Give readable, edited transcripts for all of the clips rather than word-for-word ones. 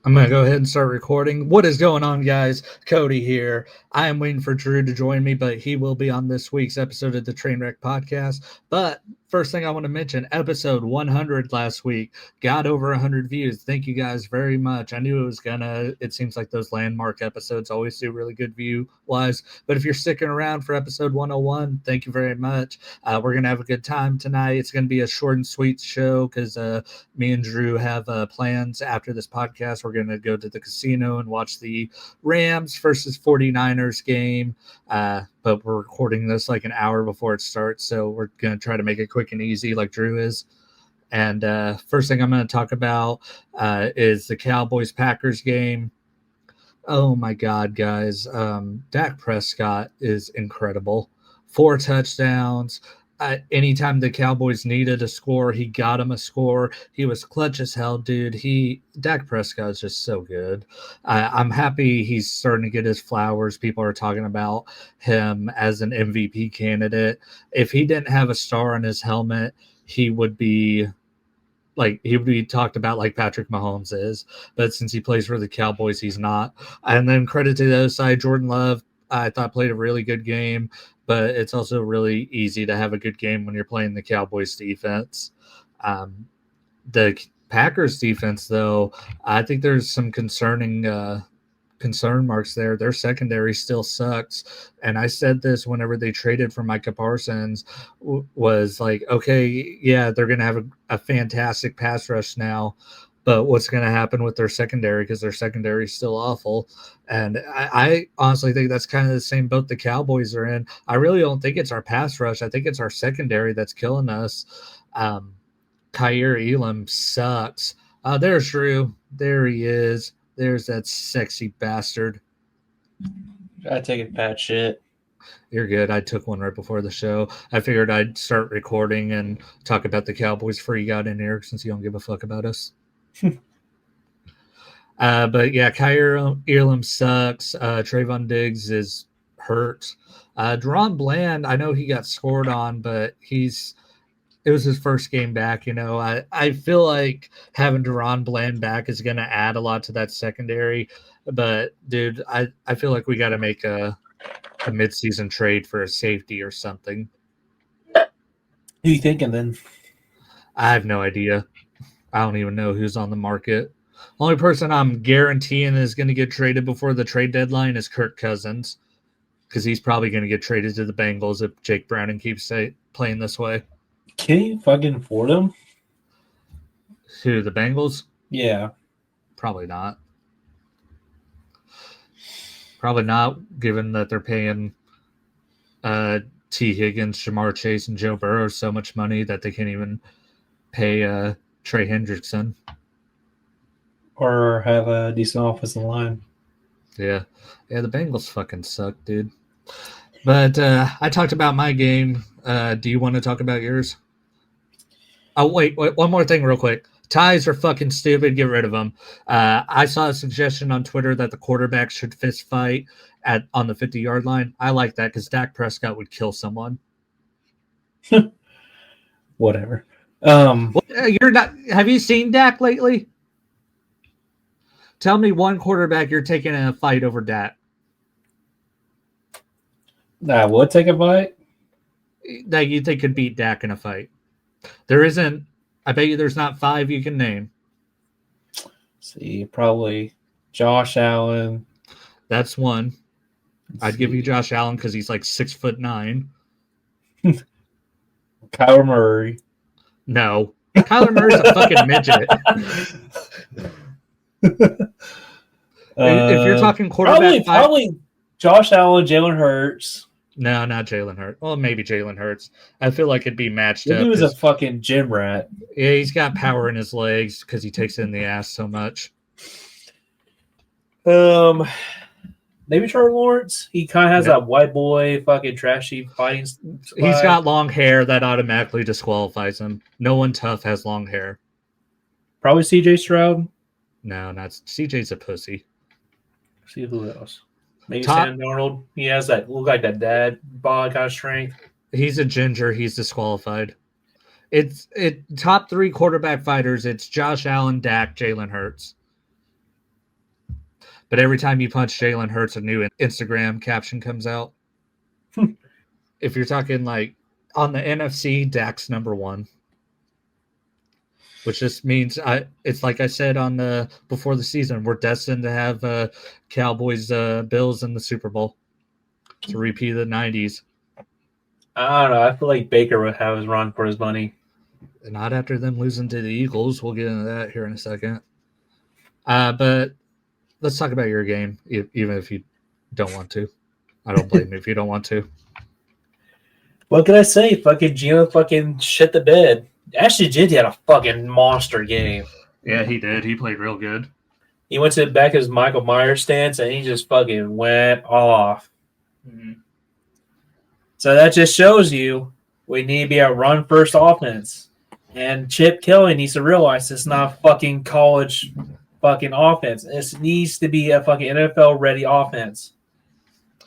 I'm going to go ahead and start recording. What is going on, guys? Cody here. I am waiting for Drew to join me, but he will be on this week's episode of the Trainwreck Podcast. But first thing I want to mention, episode 100 last week got over 100 views. Thank you guys very much. I knew it was going to. It seems like those landmark episodes always do really good view-wise. But if you're sticking around for episode 101, thank you very much. We're going to have a good time tonight. It's going to be a short and sweet show because me and Drew have plans after this podcast. We're going to go to the casino and watch the Rams versus 49ers game. But we're recording this like an hour before it starts, so we're going to try to make it quick and easy like Drew is. And first thing I'm going to talk about is the Cowboys-Packers game. Oh, my God, guys. Dak Prescott is incredible. 4 touchdowns. Anytime the Cowboys needed a score, he got him a score. He was clutch as hell, dude. Dak Prescott is just so good. I'm happy he's starting to get his flowers. People are talking about him as an MVP candidate. If he didn't have a star on his helmet, he would be talked about like Patrick Mahomes is. But since he plays for the Cowboys, he's not. And then credit to the other side, Jordan Love, I thought played a really good game. But it's also really easy to have a good game when you're playing the Cowboys defense. The Packers defense, though, I think there's some concern marks there. Their secondary still sucks. And I said this whenever they traded for Micah Parsons, was like, okay, yeah, they're going to have a fantastic pass rush now. But what's going to happen with their secondary, because their secondary is still awful. And I honestly think that's kind of the same boat the Cowboys are in. I really don't think it's our pass rush. I think it's our secondary that's killing us. Kyer Elam sucks. There's Drew. There he is. There's that sexy bastard. I take it bad shit. You're good. I took one right before the show. I figured I'd start recording and talk about the Cowboys before you got in here, since you don't give a fuck about us. But yeah, Kyer Elam sucks. Trayvon Diggs is hurt. Deron Bland, I know he got scored on, but it was his first game back. You know, I feel like having Deron Bland back is going to add a lot to that secondary. But dude, I feel like we got to make a midseason trade for a safety or something. Who you thinking then? I have no idea. I don't even know who's on the market. Only person I'm guaranteeing is going to get traded before the trade deadline is Kirk Cousins, because he's probably going to get traded to the Bengals if Jake Browning keeps playing this way. Can you fucking afford him? Who, the Bengals? Yeah. Probably not. Probably not, given that they're paying T. Higgins, Jamar Chase, and Joe Burrow so much money that they can't even pay Trey Hendrickson. Or have a decent offensive line. Yeah, the Bengals fucking suck, dude. But I talked about my game. Do you want to talk about yours? Oh, wait, one more thing real quick. Ties are fucking stupid. Get rid of them. I saw a suggestion on Twitter that the quarterback should fist fight on the 50-yard line. I like that because Dak Prescott would kill someone. Whatever. You're not. Have you seen Dak lately? Tell me one quarterback you're taking in a fight over Dak. I would take a fight. That you think could beat Dak in a fight. There isn't. I bet you there's not 5 you can name. See, probably Josh Allen. That's one. I'd give you Josh Allen because he's like 6'9". Kyler Murray. No. Kyler Murray's a fucking midget. If you're talking quarterback, probably Josh Allen, Jalen Hurts. No, not Jalen Hurts. Well, maybe Jalen Hurts. I feel like it'd be matched up. He was a fucking gym rat. Yeah, he's got power in his legs because he takes it in the ass so much. Maybe Trevor Lawrence. He kind of has that white boy fucking trashy fighting style. He's got long hair that automatically disqualifies him. No one tough has long hair. Probably CJ Stroud. No, not CJ's a pussy. See who else. Maybe Sam Darnold. He has that look like that dad bod kind of strength. He's a ginger. He's disqualified. It's top 3 quarterback fighters. It's Josh Allen, Dak, Jalen Hurts. But every time you punch Jalen Hurts, a new Instagram caption comes out. If you're talking like on the NFC, Dak's number one, which just means it's like I said on the before the season, we're destined to have Cowboys Bills in the Super Bowl to repeat the '90s. I don't know. I feel like Baker would have his run for his money. Not after them losing to the Eagles. We'll get into that here in a second. But let's talk about your game, even if you don't want to. I don't blame you if you don't want to. What can I say? Fucking Gino fucking shit the bed. Actually, Ginty had a fucking monster game. Yeah, he did. He played real good. He went to the back of his Michael Myers stance and he just fucking went off. Mm-hmm. So that just shows you we need to be a run-first offense. And Chip Kelly needs to realize it's not fucking college fucking offense. It needs to be a fucking NFL-ready offense.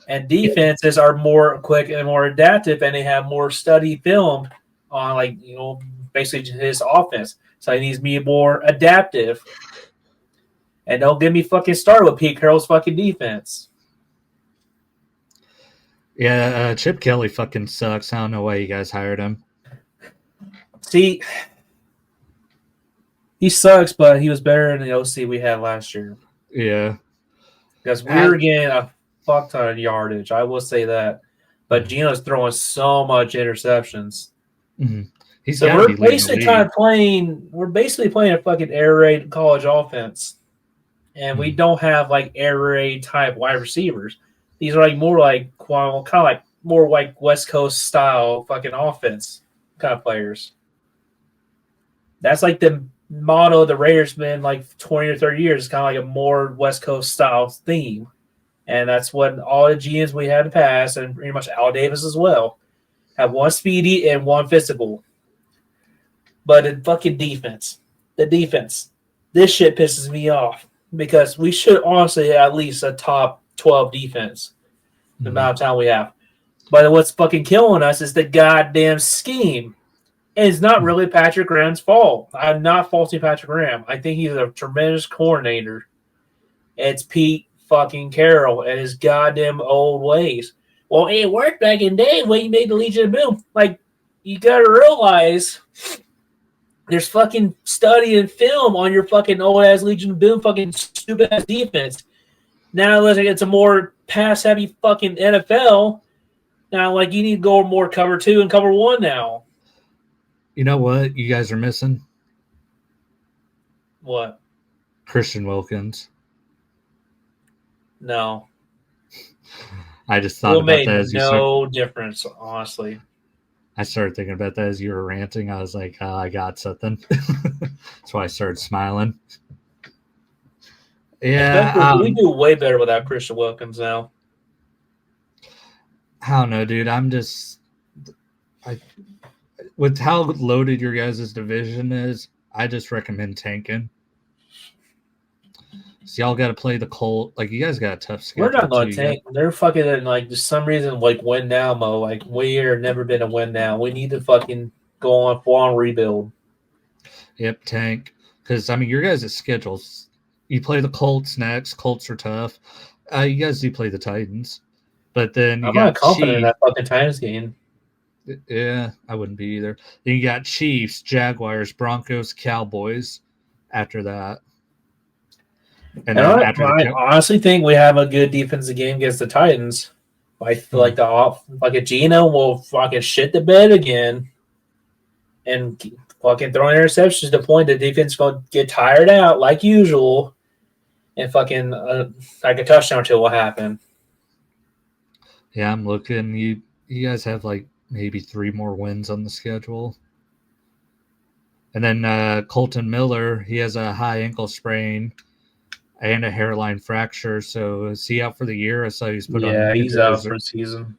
And defenses are more quick and more adaptive, and they have more study film on, like, you know, basically his offense. So he needs to be more adaptive. And don't get me fucking started with Pete Carroll's fucking defense. Yeah, Chip Kelly fucking sucks. I don't know why you guys hired him. See, he sucks, but he was better than the OC we had last year. Yeah. Because we were getting a fuck ton of yardage. I will say that. But Gino's throwing so much interceptions. Mm-hmm. So we're basically playing a fucking air raid college offense. And we don't have like air raid type wide receivers. These are like more like kind of like more like West Coast style fucking offense kind of players. That's like the motto of the Raiders been like 20 or 30 years. It's kind of like a more West Coast style theme. And that's what all the GMs we had in the past, and pretty much Al Davis as well, have one speedy and one physical. But in fucking defense, this shit pisses me off because we should honestly have at least a top 12 defense the amount of time we have. But what's fucking killing us is the goddamn scheme. And it's not really Patrick Graham's fault. I'm not faulting Patrick Graham. I think he's a tremendous coordinator. It's Pete fucking Carroll and his goddamn old ways. Well, it worked back in the day when you made the Legion of Boom. Like, you gotta realize there's fucking study and film on your fucking old-ass Legion of Boom fucking stupid-ass defense. Now, let's say it's a more pass-heavy fucking NFL. Now, like, you need to go more cover 2 and cover 1 now. You know what you guys are missing? What? Christian Wilkins. No. I just thought about that as no difference, honestly. I started thinking about that as you were ranting. I was like, oh, I got something. That's why I started smiling. Yeah. We do way better without Christian Wilkins now. I don't know, dude. With how loaded your guys' division is, I just recommend tanking. So y'all got to play the Colt. Like, you guys got a tough schedule. We're not going to tank. They're fucking, like, for some reason, like, win now mode. Like, we are never been a win now. We need to fucking go on full-on rebuild. Yep, tank. Because, I mean, your guys' schedules, you play the Colts next. Colts are tough. You guys do play the Titans. But then I'm not confident in that fucking Titans game. Yeah, I wouldn't be either. Then you got Chiefs, Jaguars, Broncos, Cowboys after that. And then I honestly think we have a good defensive game against the Titans. I feel like a Gino will fucking shit the bed again and fucking throwing interceptions to the point the defense is going to get tired out like usual and fucking like a touchdown or two will happen. Yeah, I'm looking. You guys have like maybe 3 more wins on the schedule. And then Colton Miller, he has a high ankle sprain and a hairline fracture. So is he out for the year? I saw he's put on. Yeah, he's out for the season.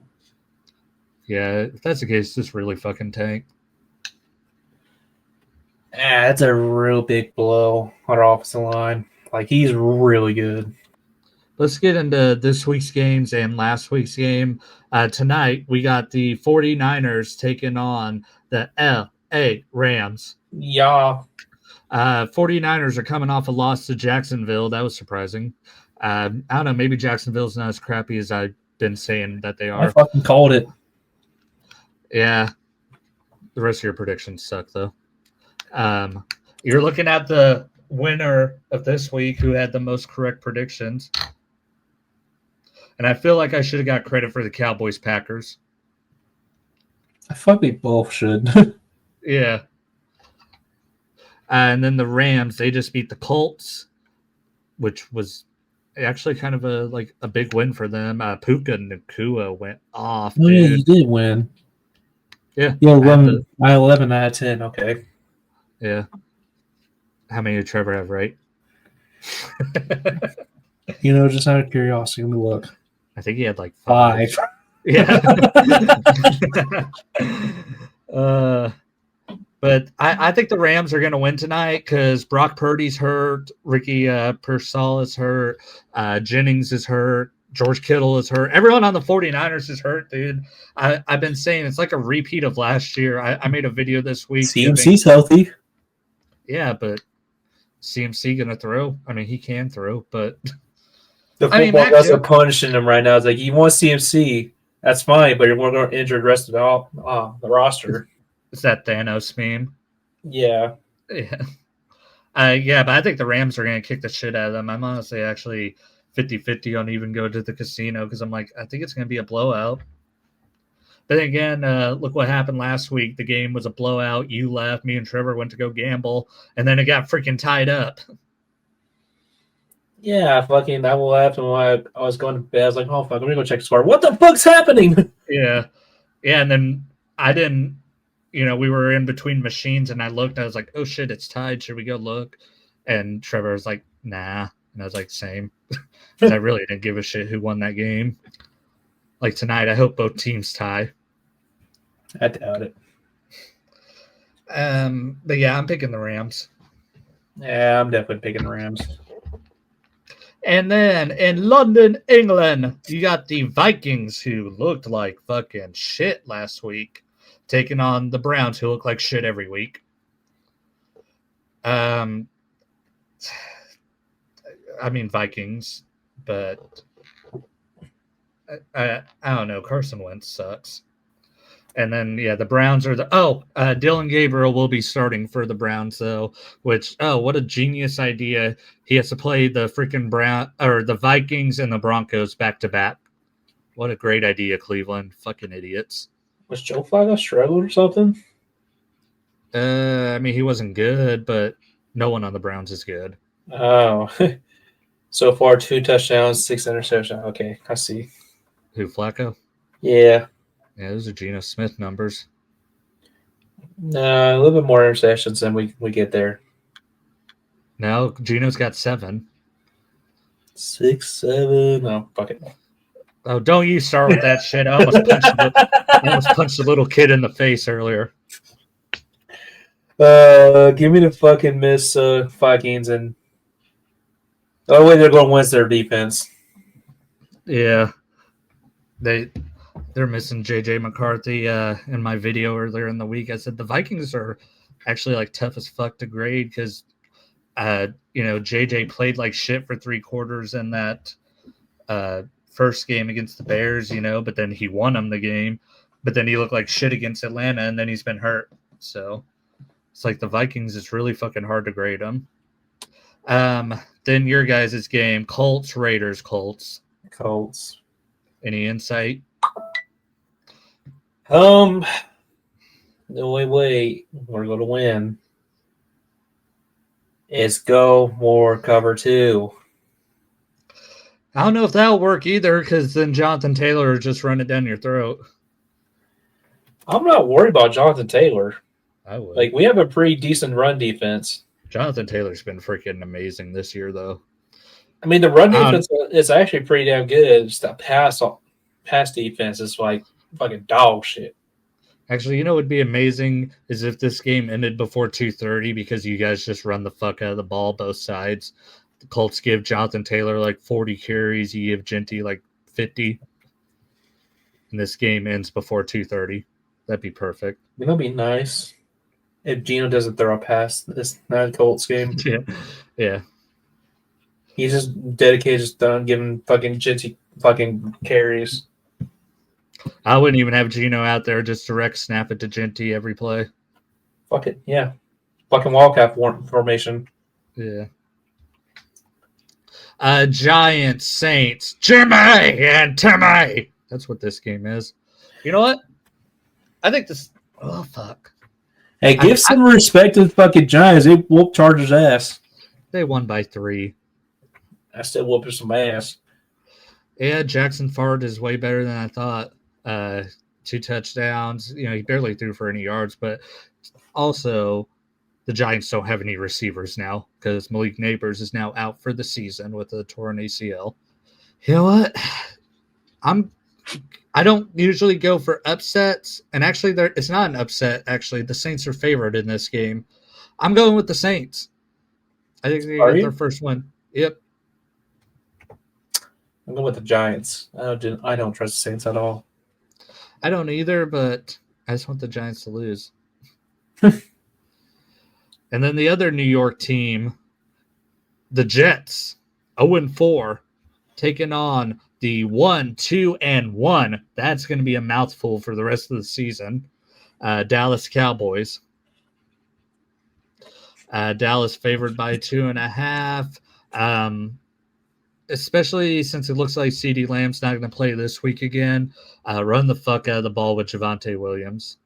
Yeah, if that's the case, just really fucking tank. Yeah, that's a real big blow on our offensive line. Like, he's really good. Let's get into this week's games and last week's game. Tonight, we got the 49ers taking on the LA Rams. Yeah. 49ers are coming off a loss to Jacksonville. That was surprising. I don't know. Maybe Jacksonville's not as crappy as I've been saying that they are. I fucking called it. Yeah. The rest of your predictions suck, though. You're looking at the winner of this week who had the most correct predictions. And I feel like I should have got credit for the Cowboys Packers. I thought we both should. Yeah. And then the Rams, they just beat the Colts, which was actually kind of a big win for them. Puka Nacua went off. Oh, yeah, you did win. Yeah. Yeah, 11 out of 10. Okay. Yeah. How many did Trevor have right? Just out of curiosity, let me look. I think he had like 5. Yeah. But I think the Rams are going to win tonight because Brock Purdy's hurt, Ricky Pearsall is hurt, Jennings is hurt, George Kittle is hurt. Everyone on the 49ers is hurt, dude. I've been saying it's like a repeat of last year. I made a video this week. CMC's healthy. Yeah, but CMC going to throw? I mean, he can throw, but... The football guys are punishing him right now. It's like, you want CMC, that's fine, but you're going to injure the rest of the roster. Is that Thanos meme? Yeah. Yeah. Yeah, but I think the Rams are going to kick the shit out of them. I'm honestly actually 50-50 on even go to the casino because I'm like, I think it's going to be a blowout. But then again, look what happened last week. The game was a blowout. You left. Me and Trevor went to go gamble, and then it got freaking tied up. Yeah, I left, and when I was going to bed, I was like, oh, fuck, I'm going to go check the score. What the fuck's happening? Yeah. Yeah, and then I didn't, we were in between machines, and I looked, I was like, oh, shit, it's tied. Should we go look? And Trevor was like, nah. And I was like, same. Because I really didn't give a shit who won that game. Like tonight, I hope both teams tie. I doubt it. But yeah, I'm picking the Rams. Yeah, I'm definitely picking the Rams. And then in London, England, you got the Vikings who looked like fucking shit last week, taking on the Browns who look like shit every week. I mean Vikings, but I don't know. Carson Wentz sucks. And then, yeah, the Browns are Dylan Gabriel will be starting for the Browns, though, which, what a genius idea. He has to play the freaking the Vikings and the Broncos back to back. What a great idea, Cleveland. Fucking idiots. Was Joe Flacco struggling or something? I mean, he wasn't good, but no one on the Browns is good. Oh. So far, 2 touchdowns, 6 interceptions. Okay, I see. Who, Flacco? Yeah. Yeah, those are Geno Smith numbers. A little bit more interceptions than we get there. Now Geno's got 7. 6, 7. Oh, fuck it. Oh, don't you start with that shit. I almost punched a little kid in the face earlier. Give me the fucking Miss Vikings and... Oh, wait, they're going to win their defense. Yeah. They're missing J.J. McCarthy in my video earlier in the week. I said the Vikings are actually like tough as fuck to grade because, J.J. played like shit for 3 quarters in that first game against the Bears, but then he won them the game. But then he looked like shit against Atlanta, and then he's been hurt. So it's like the Vikings, it's really fucking hard to grade them. Then your guys' game, Colts, Raiders, Colts. Any insight? No, wait. We're going to win. It's go more cover 2. I don't know if that'll work either because then Jonathan Taylor will just run it down your throat. I'm not worried about Jonathan Taylor. I would. Like, we have a pretty decent run defense. Jonathan Taylor's been freaking amazing this year, though. I mean, the run defense is actually pretty damn good. Just that pass defense is like fucking dog shit. Actually, what would be amazing is if this game ended before 2:30 because you guys just run the fuck out of the ball both sides. The Colts give Jonathan Taylor like 40 carries. You give Genty like 50. And this game ends before 2:30. That'd be perfect. That'd be nice. if Geno doesn't throw a pass this Colts game. Yeah. He's just dedicated, just done giving fucking Jinty fucking carries. I wouldn't even have Geno out there, just direct snap it to Genty every play. Fuck it, yeah. Fucking Wildcat formation. Yeah. Giants, Saints, Jimmy and Timmy. That's what this game is. You know what? I think this. Oh fuck! Hey, give some respect to the fucking Giants. They whooped Chargers' ass. They won by 3. I still whooping some ass. Yeah, Jackson Fard is way better than I thought. 2 touchdowns. You know, he barely threw for any yards, but also the Giants don't have any receivers now because Malik Neighbors is now out for the season with a torn ACL. You know what? I don't usually go for upsets, and actually, it's not an upset. Actually, the Saints are favored in this game. I'm going with the Saints. I think they get their first win. Yep. I'm going with the Giants. I don't trust the Saints at all. I don't either, but I just want the Giants to lose. And then the other New York team, the Jets, 0-4, taking on the 1-2-1. That's going to be a mouthful for the rest of the season. Dallas Cowboys. Dallas favored by 2.5. Especially since it looks like CeeDee Lamb's not going to play this week again. Run the fuck out of the ball with Javonte Williams.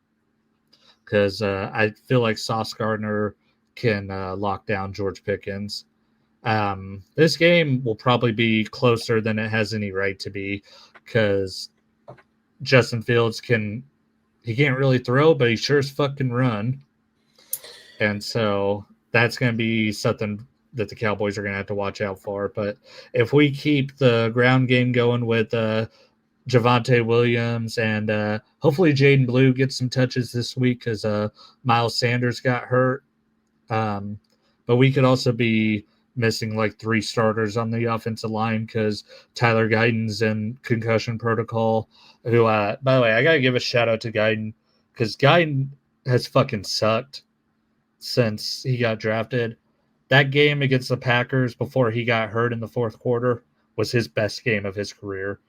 Because I feel like Sauce Gardner can lock down George Pickens. This game will probably be closer than it has any right to be because Justin Fields can't really throw, but he sure as fuck can run. And so that's going to be something that the Cowboys are going to have to watch out for. But if we keep the ground game going with Javonte Williams and hopefully Jaden Blue gets some touches this week because Miles Sanders got hurt. But we could also be missing like 3 starters on the offensive line because Tyler Guyton's in concussion protocol. Who, by the way, I got to give a shout out to Guyton because Guyton has fucking sucked since he got drafted. That game against the Packers before he got hurt in the 4th quarter was his best game of his career.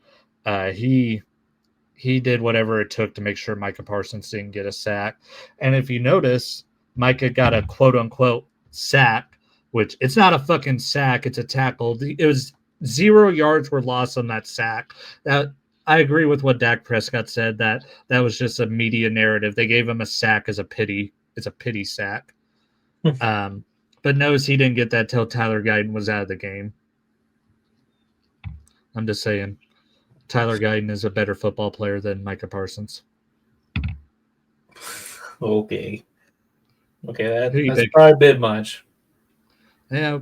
He did whatever it took to make sure Micah Parsons didn't get a sack. And if you notice, Micah got a quote-unquote sack, which it's not a fucking sack, it's a tackle. It was 0 yards were lost on that sack. That I agree with what Dak Prescott said, that was just a media narrative. They gave him a sack as a pity. It's a pity sack. But knows he didn't get that till Tyler Guyton was out of the game. I'm just saying. Tyler Guyton is a better football player than Micah Parsons. Okay, that's probably a bit much. Yeah,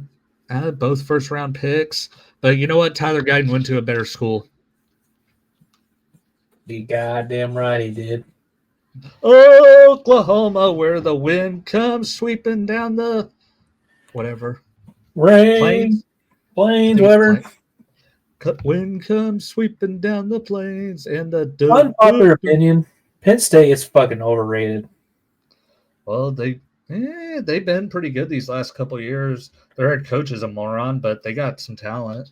both first-round picks. But you know what? Tyler Guyton went to a better school. The goddamn right he did. Oklahoma, where the wind comes sweeping down the whatever. Plains, whatever. Wind comes sweeping down the plains and the unpopular opinion. Penn State is fucking overrated. Well, they've been pretty good these last couple of years. Their head coach is a moron, but they got some talent.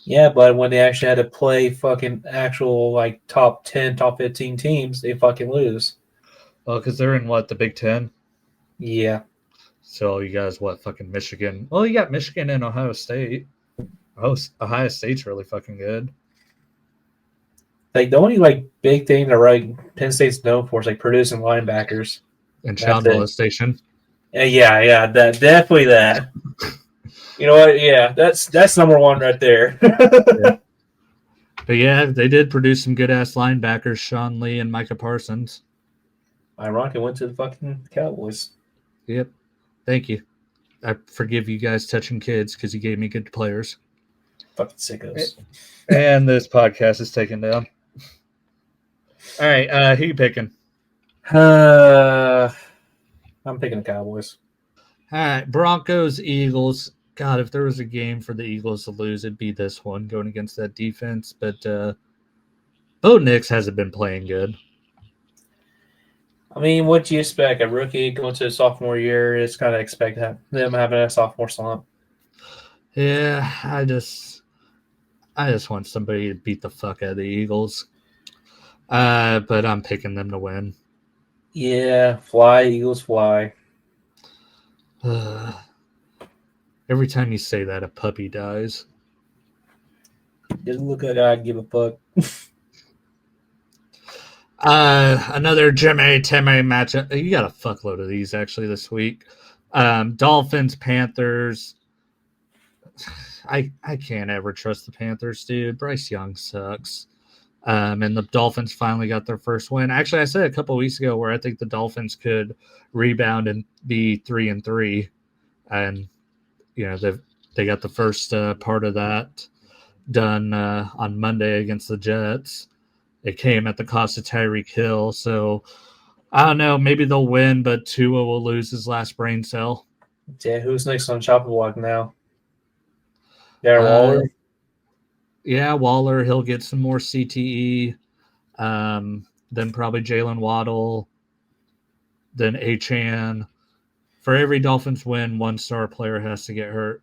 Yeah, but when they actually had to play fucking actual like top 10, top 15 teams, they fucking lose. Well, because they're in the Big Ten? Yeah. So you guys, fucking Michigan? Well, you got Michigan and Ohio State. Ohio State's really fucking good. Like the only big thing that Penn State's known for is producing linebackers. And child molestation. Yeah, that definitely that. You know what? Yeah, that's number 1 right there. Yeah. But yeah, they did produce some good ass linebackers, Sean Lee and Micah Parsons. Ironically, went to the fucking Cowboys. Yep. Thank you. I forgive you guys touching kids because you gave me good players. Fucking sickos. And this podcast is taken down. All right, who you picking? I'm picking the Cowboys. All right, Broncos, Eagles. God, if there was a game for the Eagles to lose, it'd be this one going against that defense. But Bo Nix hasn't been playing good. I mean, what do you expect? A rookie going to a sophomore year is kind of expect them having a sophomore slump. Yeah, I just want somebody to beat the fuck out of the Eagles. But I'm picking them to win. Yeah, fly, Eagles, fly. Every time you say that, a puppy dies. Doesn't look like I give a fuck. Another Jimmy Timmy matchup. You got a fuckload of these actually this week. Dolphins, Panthers. I can't ever trust the Panthers, dude. Bryce Young sucks. And the Dolphins finally got their first win. Actually, I said a couple weeks ago where I think the Dolphins could rebound and be 3-3, and they got the first part of that done on Monday against the Jets. It came at the cost of Tyreek Hill, so I don't know. Maybe they'll win, but Tua will lose his last brain cell. Yeah, who's next on chopping block now? Darren Waller. Yeah, Waller. He'll get some more CTE. Then probably Jalen Waddle. Then Achane. For every Dolphins win, one star player has to get hurt.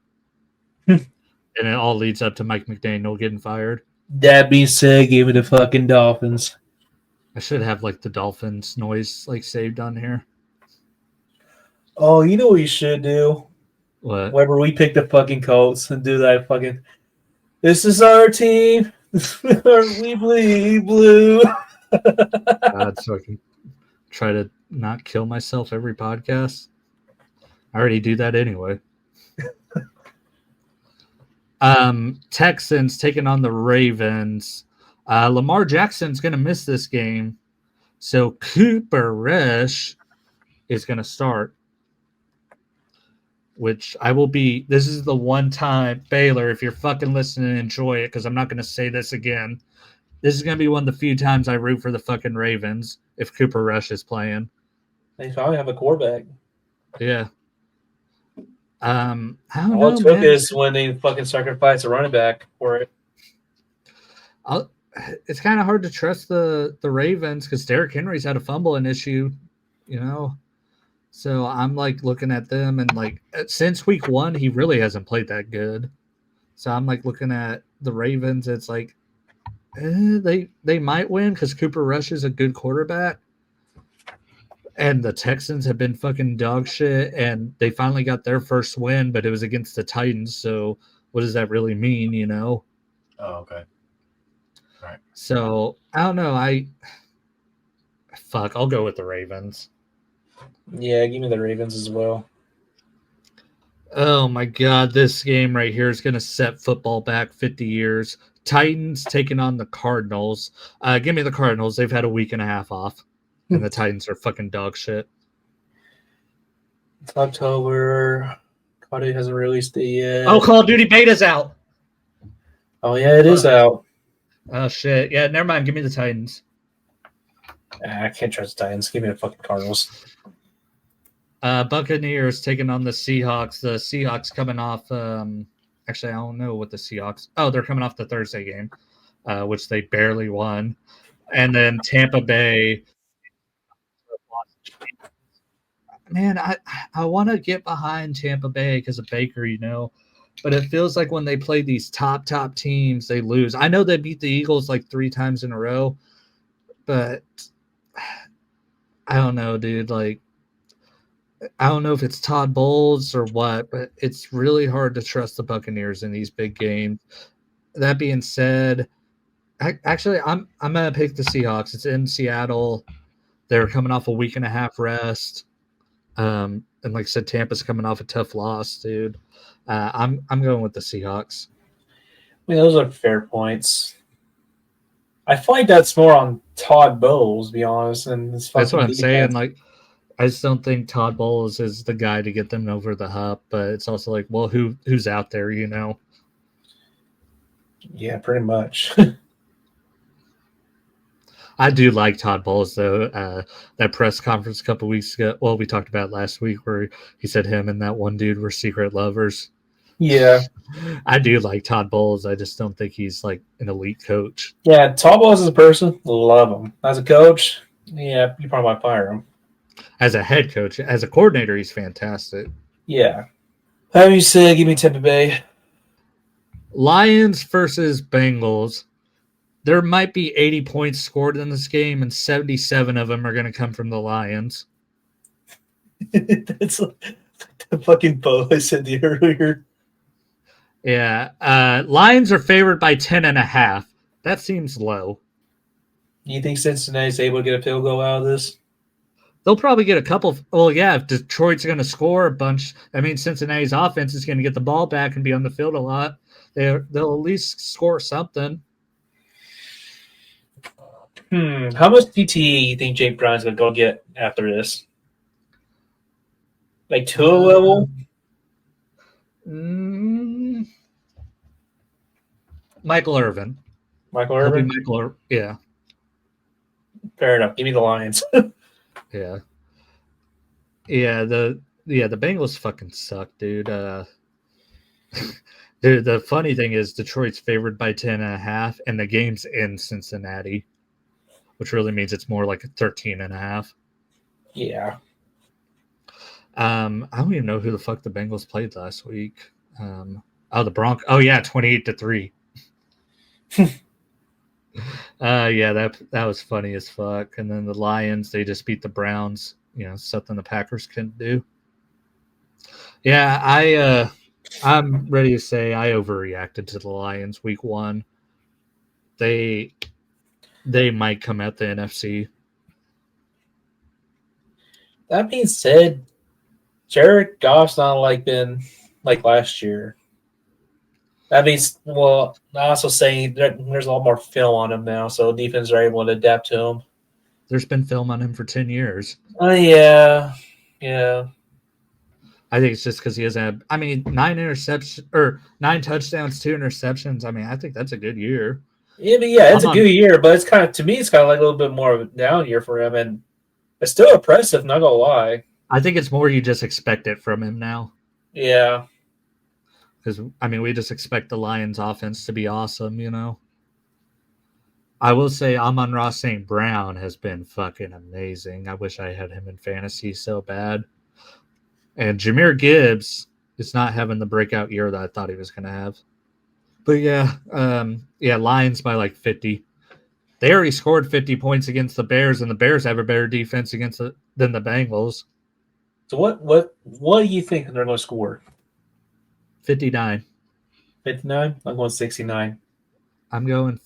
And it all leads up to Mike McDaniel getting fired. That being said, give me the fucking Dolphins. I should have like the Dolphins noise like saved on here. Oh, you know what you should do? What? Whenever we pick the fucking Colts and do that fucking, this is our team. We bleed blue. God, so I can try to not kill myself every podcast. I already do that anyway. Texans taking on the Ravens. Lamar Jackson's going to miss this game. So Cooper Rush is going to start, which I will be. This is the one time, Baylor, if you're fucking listening, enjoy it, because I'm not going to say this again. This is going to be one of the few times I root for the fucking Ravens if Cooper Rush is playing. They probably have a quarterback. Yeah. I don't know, All it took is when they fucking sacrificed a running back for it. It's kind of hard to trust the Ravens because Derrick Henry's had a fumbling issue, So I'm like looking at them and like since week 1, he really hasn't played that good. So I'm like looking at the Ravens. It's like they might win because Cooper Rush is a good quarterback. And the Texans have been fucking dog shit, and they finally got their first win, but it was against the Titans. So what does that really mean, Oh, okay. All right. So I don't know. I'll go with the Ravens. Yeah, give me the Ravens as well. Oh my God, this game right here is going to set football back 50 years. Titans taking on the Cardinals. Give me the Cardinals. They've had a week and a half off. And the Titans are fucking dog shit. It's October. Call of Duty hasn't released it yet. Oh, Call of Duty beta's out. Oh, yeah, it is out. Oh, shit. Yeah, never mind. Give me the Titans. I can't trust the Titans. Give me the fucking Cardinals. Buccaneers taking on the Seahawks. The Seahawks coming off actually, I don't know what the Seahawks. Oh, they're coming off the Thursday game, which they barely won. And then Tampa Bay. Man, I want to get behind Tampa Bay because of Baker, but it feels like when they play these top teams, they lose. I know they beat the Eagles like 3 times in a row, but I don't know, dude. Like, I don't know if it's Todd Bowles or what, but it's really hard to trust the Buccaneers in these big games. That being said, actually, I'm gonna pick the Seahawks. It's in Seattle. They're coming off a week and a half rest. And like I said, Tampa's coming off a tough loss, dude. I'm going with the Seahawks. I mean, those are fair points. I feel like that's more on Todd Bowles, to be honest. And that's what I'm saying. Like, I just don't think Todd Bowles is the guy to get them over the hump. But it's also like, well, who's out there, Yeah, pretty much. I do like Todd Bowles, though. That press conference a couple weeks ago, well, we talked about last week where he said him and that one dude were secret lovers. Yeah. I do like Todd Bowles. I just don't think he's like an elite coach. Yeah, Todd Bowles as a person, love him. As a coach, yeah, you probably might fire him. As a head coach, as a coordinator, he's fantastic. Yeah. Having said, give me Tampa Bay. Lions versus Bengals. There might be 80 points scored in this game, and 77 of them are going to come from the Lions. That's like the fucking bow I said the earlier. Yeah. Lions are favored by 10.5. That seems low. Do you think Cincinnati's able to get a field goal out of this? They'll probably get a couple. Well, yeah, if Detroit's going to score a bunch, I mean, Cincinnati's offense is going to get the ball back and be on the field a lot. They'll at least score something. How much PTE you think Jake Brown's going to go get after this? Like to a level? Michael Irvin. Michael Irvin? Yeah. Fair enough. Give me the Lions. Yeah. Yeah, the Bengals fucking suck, dude. Dude, the funny thing is Detroit's favored by 10.5, and the game's in Cincinnati, which really means it's more like 13.5. Yeah. I don't even know who the fuck the Bengals played last week. The Broncos. Oh yeah, 28-3. Yeah, that was funny as fuck. And then the Lions, they just beat the Browns. Something the Packers couldn't do. Yeah, I'm ready to say I overreacted to the Lions week 1. They might come out the NFC. That being said, Jared Goff's not been like last year. That means, well, I'm also saying there's a lot more film on him now, so defenses are able to adapt to him. There's been film on him for 10 years. Yeah. I think it's just because he has 9 interceptions or 9 touchdowns, 2 interceptions. I mean, I think that's a good year. Yeah, it's a good year, but it's kind of like a little bit more of a down year for him, and it's still impressive, not gonna lie. I think it's more you just expect it from him now. Yeah. Because, we just expect the Lions offense to be awesome, I will say Amon-Ra St. Brown has been fucking amazing. I wish I had him in fantasy so bad. And Jahmyr Gibbs is not having the breakout year that I thought he was going to have. But yeah, Lions by like 50. They already scored 50 points against the Bears, and the Bears have a better defense than the Bengals. So what do you think they're going to score? 59. 59? I'm going 69. I'm going.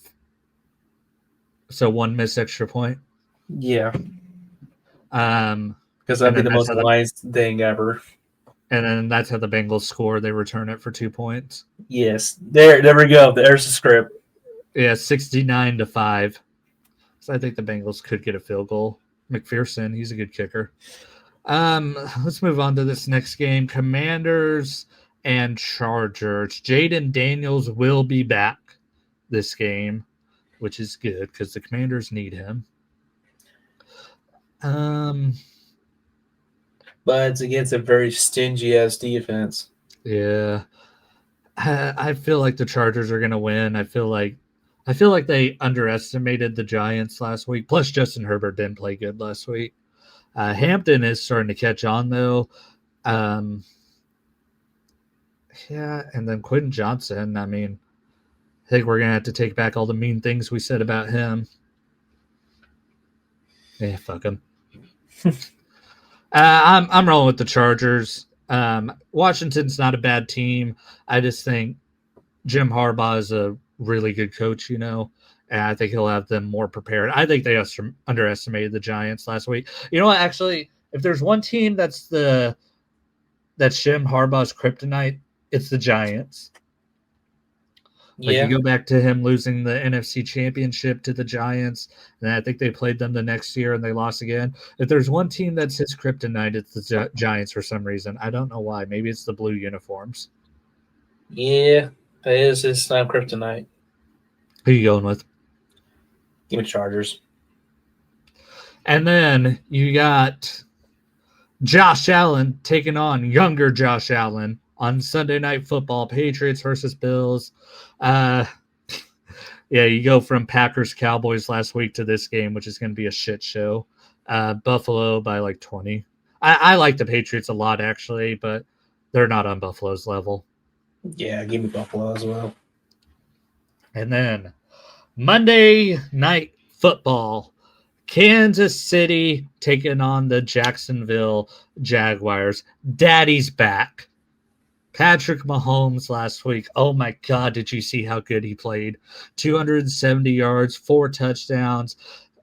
So 1 missed extra point. Yeah. Because that'd be the most Lions thing ever. And then that's how the Bengals score. They return it for 2 points. Yes. There we go. There's the script. Yeah, 69-5. So I think the Bengals could get a field goal. McPherson, he's a good kicker. Let's move on to this next game. Commanders and Chargers. Jaden Daniels will be back this game, which is good because the Commanders need him. But it's against a very stingy-ass defense. Yeah. I feel like the Chargers are going to win. I feel like they underestimated the Giants last week. Plus, Justin Herbert didn't play good last week. Hampton is starting to catch on, though. Yeah, and then Quentin Johnson. I think we're going to have to take back all the mean things we said about him. Yeah, fuck him. I'm rolling with the Chargers. Washington's not a bad team. I just think Jim Harbaugh is a really good coach, and I think he'll have them more prepared. I think they underestimated the Giants last week. You know what? Actually, if there's one team that's Jim Harbaugh's kryptonite, it's the Giants. You go back to him losing the NFC Championship to the Giants, and I think they played them the next year and they lost again. If there's one team that's his kryptonite, it's the Giants for some reason. I don't know why. Maybe it's the blue uniforms. Yeah, that is his kryptonite. Who are you going with? Give me Chargers. And then you got Josh Allen taking on younger Josh Allen on Sunday Night Football, Patriots versus Bills. You go from Packers Cowboys last week to this game, which is going to be a shit show. Buffalo by like 20. I like the Patriots a lot, actually, but they're not on Buffalo's level. Yeah, give me Buffalo as well. And then Monday Night Football. Kansas City taking on the Jacksonville Jaguars. Daddy's back. Patrick Mahomes last week. Oh my God, did you see how good he played? 270 yards, 4 touchdowns.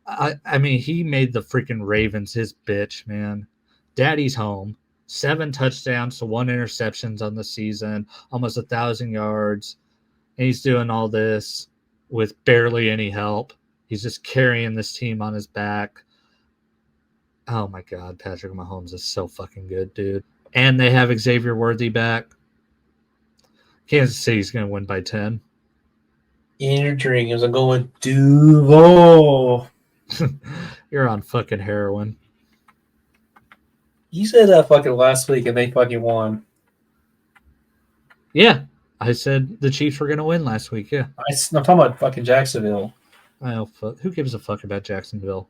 I mean, he made the freaking Ravens his bitch, man. Daddy's home. 7 touchdowns to 1 interceptions on the season, almost 1,000 yards. And he's doing all this with barely any help. He's just carrying this team on his back. Oh my God, Patrick Mahomes is so fucking good, dude. And they have Xavier Worthy back. Kansas City's going to win by 10. In your dreams, I'm going Duval. You're on fucking heroin. You said that fucking last week and they fucking won. Yeah, I said the Chiefs were going to win last week, yeah. I'm talking about fucking Jacksonville. Oh, fuck. Who gives a fuck about Jacksonville?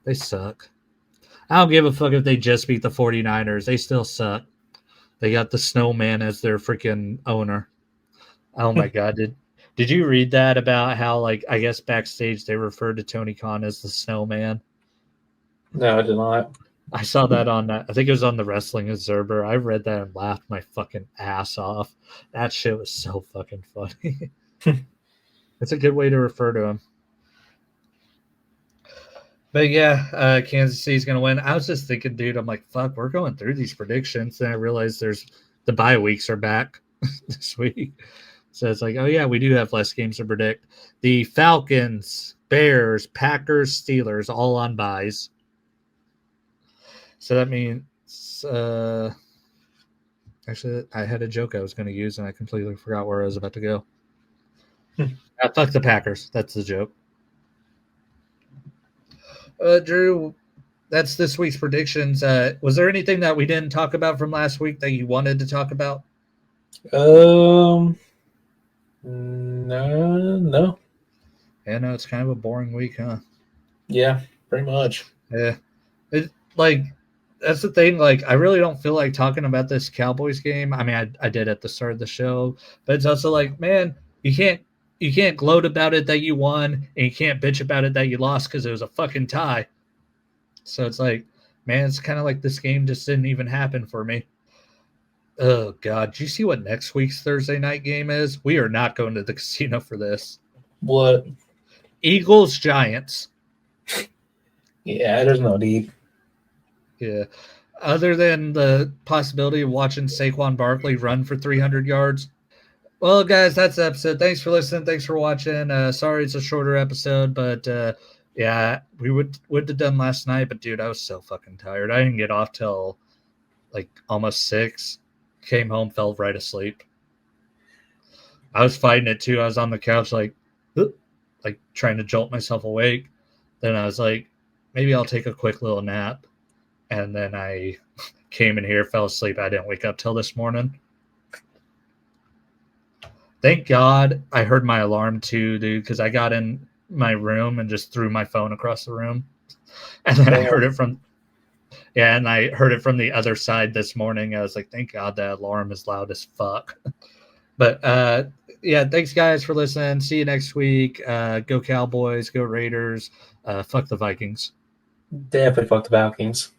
They suck. I don't give a fuck if they just beat the 49ers. They still suck. They got the snowman as their freaking owner. Oh my God. Did you read that about how, like, I guess backstage they referred to Tony Khan as the snowman? No, I did not. I saw that on I think it was on the Wrestling Observer. I read that and laughed my fucking ass off. That shit was so fucking funny. It's a good way to refer to him. But yeah, Kansas City's going to win. I was just thinking, dude, I'm like, fuck, we're going through these predictions. And I realized the bye weeks are back this week. So it's like, oh yeah, we do have less games to predict. The Falcons, Bears, Packers, Steelers, all on byes. So that means, actually, I had a joke I was going to use and I completely forgot where I was about to go. Fuck the Packers. That's the joke. Drew, that's this week's predictions. Was there anything that we didn't talk about from last week that you wanted to talk about? No. Yeah, no, it's kind of a boring week, huh? Yeah, pretty much. Yeah. That's the thing. Like, I really don't feel like talking about this Cowboys game. I mean, I did at the start of the show, but it's also like, man, you can't gloat about it that you won, and you can't bitch about it that you lost because it was a fucking tie. So it's like, man, it's kind of like this game just didn't even happen for me. Oh, God. Do you see what next week's Thursday night game is? We are not going to the casino for this. What? Eagles, Giants. Yeah, there's no need. Yeah. Other than the possibility of watching Saquon Barkley run for 300 yards. Well, guys, that's the episode. Thanks for listening. Thanks for watching. Sorry it's a shorter episode, but yeah, we would have done last night. But, dude, I was so fucking tired. I didn't get off till like almost 6. Came home, fell right asleep. I was fighting it, too. I was on the couch like trying to jolt myself awake. Then I was like, maybe I'll take a quick little nap. And then I came in here, fell asleep. I didn't wake up till this morning. Thank God I heard my alarm too, dude, because I got in my room and just threw my phone across the room. And then I heard it from the other side this morning. I was like, thank God that alarm is loud as fuck. But yeah, thanks guys for listening. See you next week. Go Cowboys, go Raiders. Fuck the Vikings. Definitely fuck the Falcons.